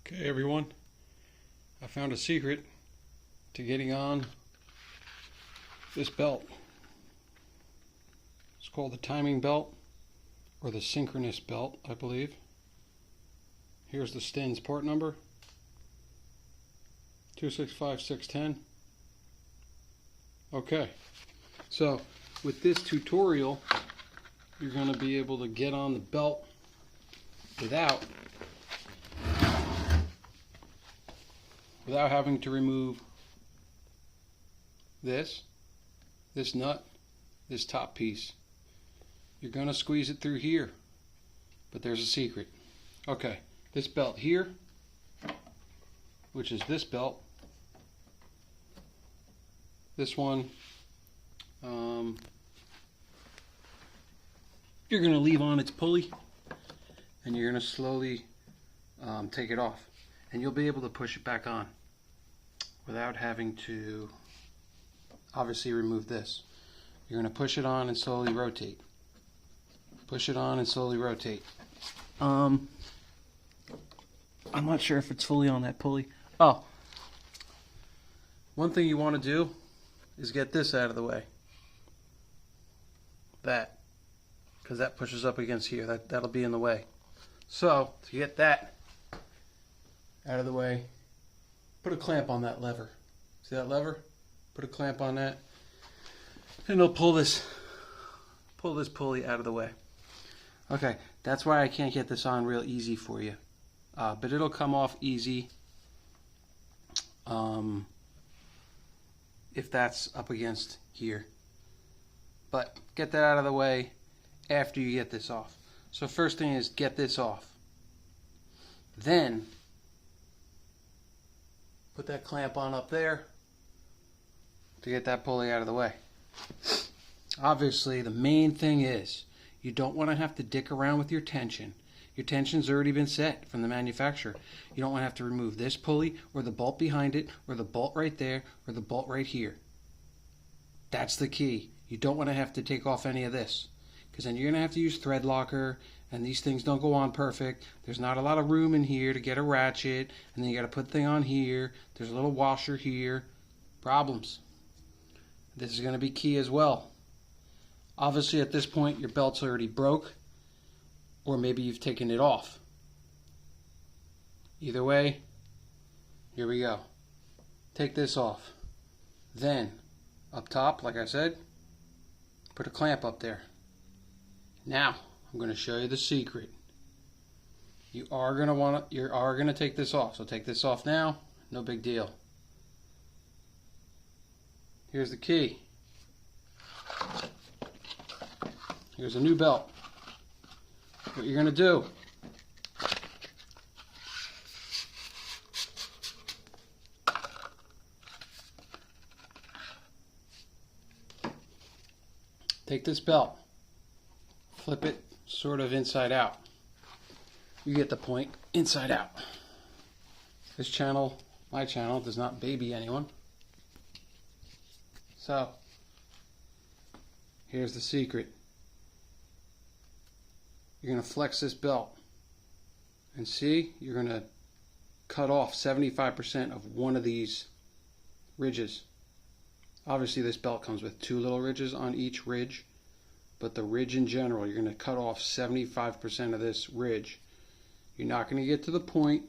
Okay, everyone, I found a secret to getting on this belt. It's called the timing belt, or the synchronous belt, I believe. Here's the Stins part number, 265610. Okay, so with this tutorial, you're going to be able to get on the belt without having to remove this nut, this top piece. You're going to squeeze it through here, but there's a secret. Okay, this belt here, which is this belt, this one, you're going to leave on its pulley, and you're going to slowly take it off, and you'll be able to push it back on without having to obviously remove this. You're going to push it on and slowly rotate. Push it on and slowly rotate. I'm not sure if it's fully on that pulley. Oh, one thing you want to do is get this out of the way. That, because that pushes up against here. That'll be in the way. So to get that out of the way, put a clamp on that lever. See that lever? Put a clamp on that, and it'll pull this pulley out of the way. Okay, that's why I can't get this on real easy for you, but it'll come off easy if that's up against here. But get that out of the way after you get this off. So first thing is get this off. Then put that clamp on up there to get that pulley out of the way. Obviously, the main thing is you don't want to have to dick around with your tension. Your tension's already been set from the manufacturer. You don't want to have to remove this pulley or the bolt behind it or the bolt right there or the bolt right here. That's the key. You don't want to have to take off any of this, because then you're going to have to use thread locker, and these things don't go on perfect. There's not a lot of room in here to get a ratchet, and then you got to put the thing on here. There's a little washer here. Problems. This is going to be key as well. Obviously, at this point, your belt's already broke, or maybe you've taken it off. Either way, here we go. Take this off. Then, up top, like I said, put a clamp up there. Now, I'm going to show you the secret. You are going to take this off. So take this off now. No big deal. Here's the key. Here's a new belt. What you're going to do, take this belt, flip it sort of inside out. You get the point, inside out. This channel, my channel, does not baby anyone. So, here's the secret. You're going to flex this belt, and see, you're going to cut off 75% of one of these ridges. Obviously, this belt comes with two little ridges on each ridge, but the ridge in general, you're going to cut off 75% of this ridge. You're not going to get to the point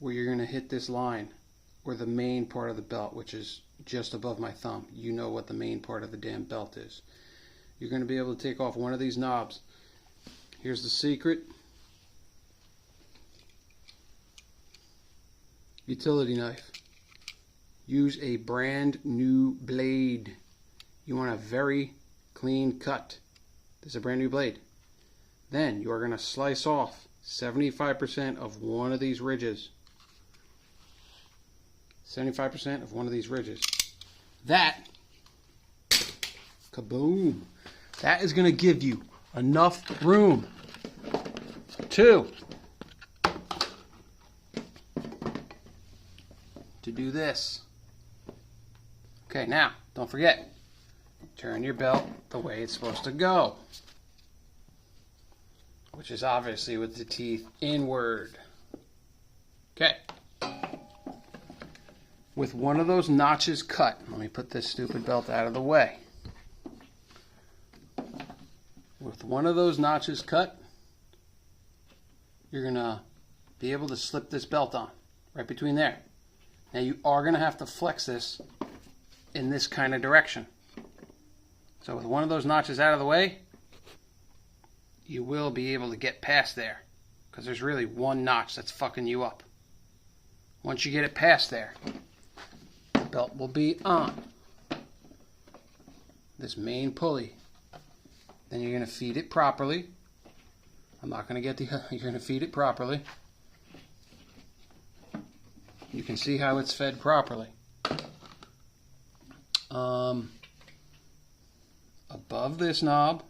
where you're going to hit this line, or the main part of the belt, which is just above my thumb. You know what the main part of the damn belt is. You're going to be able to take off one of these knobs. Here's the secret. Utility knife. Use a brand new blade. You want a very clean cut. This is a brand new blade. Then you are going to slice off 75% of one of these ridges. 75% of one of these ridges. That, kaboom, that is going to give you enough room to do this. Okay, now, don't forget, turn your belt the way it's supposed to go, which is obviously with the teeth inward. Okay. With one of those notches cut, let me put this stupid belt out of the way. With one of those notches cut, you're going to be able to slip this belt on right between there. Now you are going to have to flex this in this kind of direction. So with one of those notches out of the way, you will be able to get past there, because there's really one notch that's fucking you up. Once you get it past there, the belt will be on this main pulley. Then you're going to feed it properly. I'm not going to get the... You're going to feed it properly. You can see how it's fed properly. Above this knob,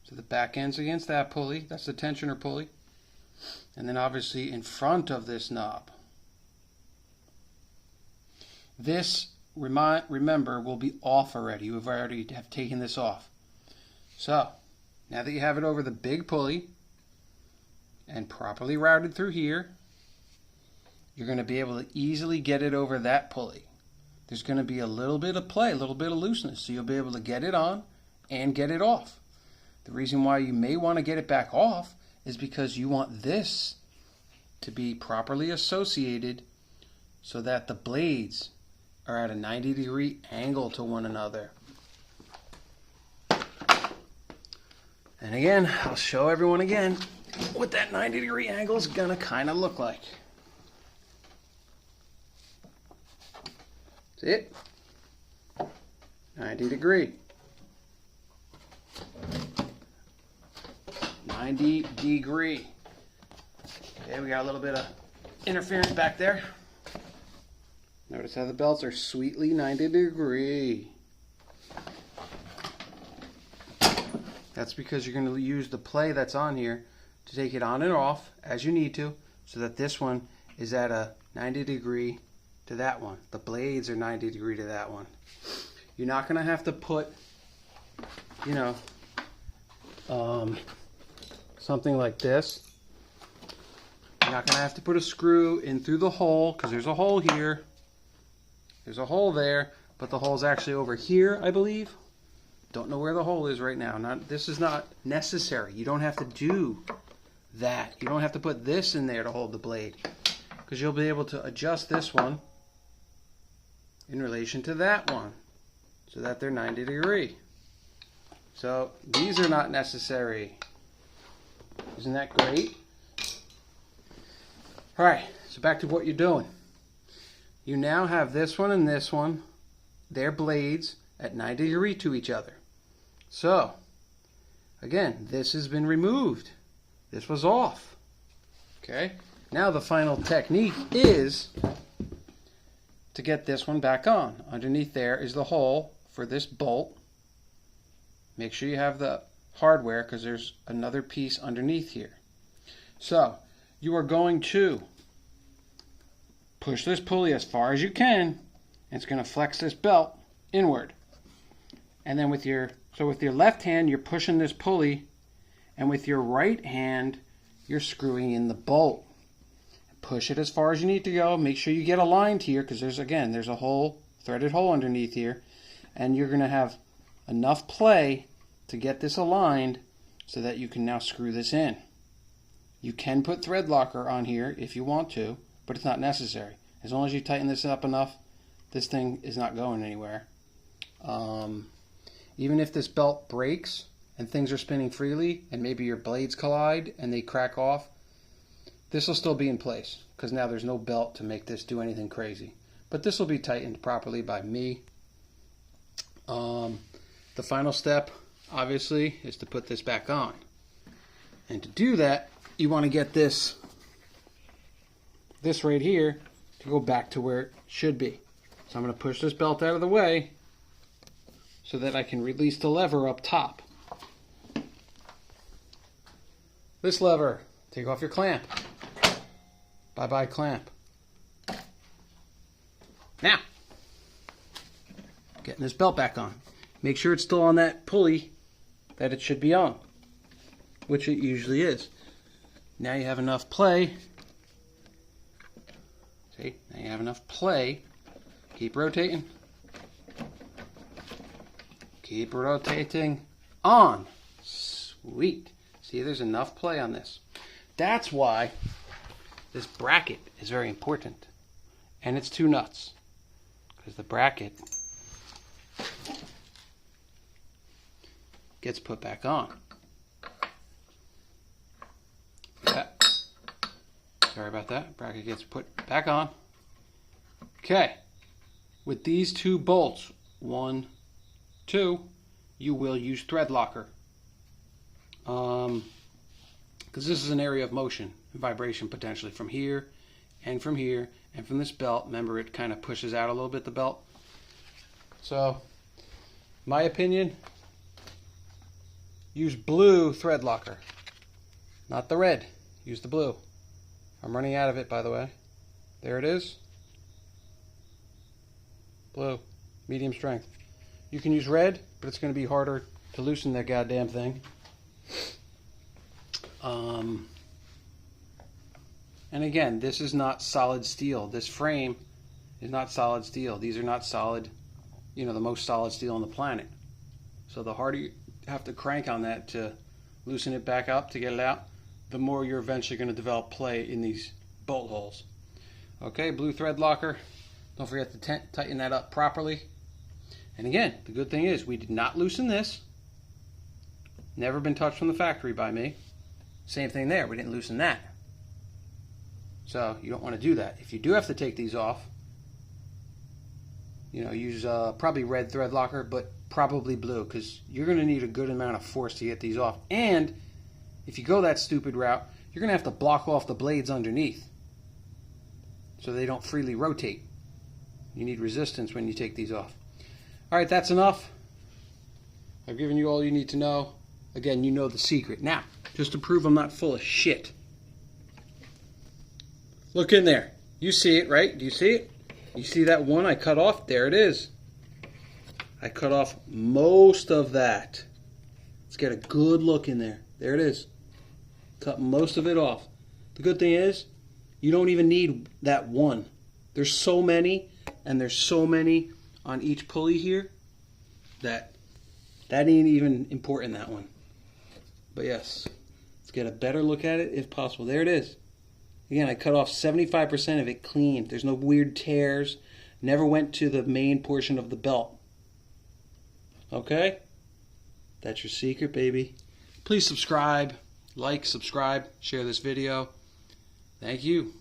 so the back end's against that pulley. That's the tensioner pulley. And then obviously in front of this knob. This, remember, will be off already. You have already taken this off. So, now that you have it over the big pulley and properly routed through here, you're going to be able to easily get it over that pulley. There's going to be a little bit of play, a little bit of looseness, so you'll be able to get it on and get it off. The reason why you may want to get it back off is because you want this to be properly associated so that the blades are at a 90-degree angle to one another. And again, I'll show everyone again what that 90-degree angle is going to kind of look like. See it? 90 degree. 90 degree. Okay, we got a little bit of interference back there. Notice how the belts are sweetly 90 degree. That's because you're going to use the play that's on here to take it on and off as you need to, so that this one is at a 90 degree to that one. The blades are 90 degree to that one. You're not going to have to put, you know, something like this. You're not going to have to put a screw in through the hole, because there's a hole here. There's a hole there, but the hole's actually over here, I believe. Don't know where the hole is right now. This is not necessary. You don't have to do that. You don't have to put this in there to hold the blade, because you'll be able to adjust this one in relation to that one so that they're 90 degree. So these are not necessary. Isn't that great? Alright, so back to what you're doing. You now have this one and this one, their blades at 90 degree to each other. So, again, this has been removed. This was off. Okay? Now the final technique is to get this one back on. Underneath there is the hole for this bolt. Make sure you have the hardware, because there's another piece underneath here. So, you are going to push this pulley as far as you can, and it's going to flex this belt inward. And then with your left hand, you're pushing this pulley, and with your right hand, you're screwing in the bolt. Push it as far as you need to go. Make sure you get aligned here, because there's a hole, threaded hole underneath here, and you're going to have enough play to get this aligned so that you can now screw this in. You can put thread locker on here if you want to, but it's not necessary. As long as you tighten this up enough, this thing is not going anywhere. Even if this belt breaks and things are spinning freely and maybe your blades collide and they crack off, this will still be in place, because now there's no belt to make this do anything crazy. But this will be tightened properly by me. The final step, obviously, is to put this back on. And to do that, you want to get this right here to go back to where it should be. So I'm going to push this belt out of the way so that I can release the lever up top. This lever, take off your clamp. Bye-bye clamp. Now, getting this belt back on. Make sure it's still on that pulley that it should be on, which it usually is. Now you have enough play See, now you have enough play. Keep rotating. Keep rotating. On. Sweet. See, there's enough play on this. That's why this bracket is very important. And it's 2 nuts. Because the bracket gets put back on. Yeah. Sorry about that. Bracket gets put back on. Okay. With these 2 bolts, 1, 2, you will use thread locker. Because this is an area of motion and vibration potentially from here and from here and from this belt. Remember, it kind of pushes out a little bit, the belt. So, my opinion, use blue thread locker, not the red. Use the blue. I'm running out of it, by the way. There it is. Blue, medium strength. You can use red, but it's going to be harder to loosen that goddamn thing. And again, this is not solid steel. This frame is not solid steel. These are not solid, the most solid steel on the planet. So the harder you have to crank on that to loosen it back up to get it out, the more you're eventually going to develop play in these bolt holes. Okay, blue thread locker. Don't forget to tighten that up properly. And again, the good thing is we did not loosen this. Never been touched from the factory by me. Same thing there, we didn't loosen that. So you don't want to do that. If you do have to take these off, use probably red thread locker, but probably blue, because you're going to need a good amount of force to get these off. And if you go that stupid route, you're going to have to block off the blades underneath so they don't freely rotate. You need resistance when you take these off. All right, that's enough. I've given you all you need to know. Again, you know the secret. Now, just to prove I'm not full of shit, look in there. You see it, right? Do you see it? You see that one I cut off? There it is. I cut off most of that. Let's get a good look in there. There it is. Cut most of it off. The good thing is, you don't even need that one. There's so many, and there's so many on each pulley here that ain't even important, that one. But yes, let's get a better look at it if possible. There it is. Again, I cut off 75% of it clean. There's no weird tears. Never went to the main portion of the belt. Okay? That's your secret, baby. Please subscribe, like, subscribe, share this video. Thank you.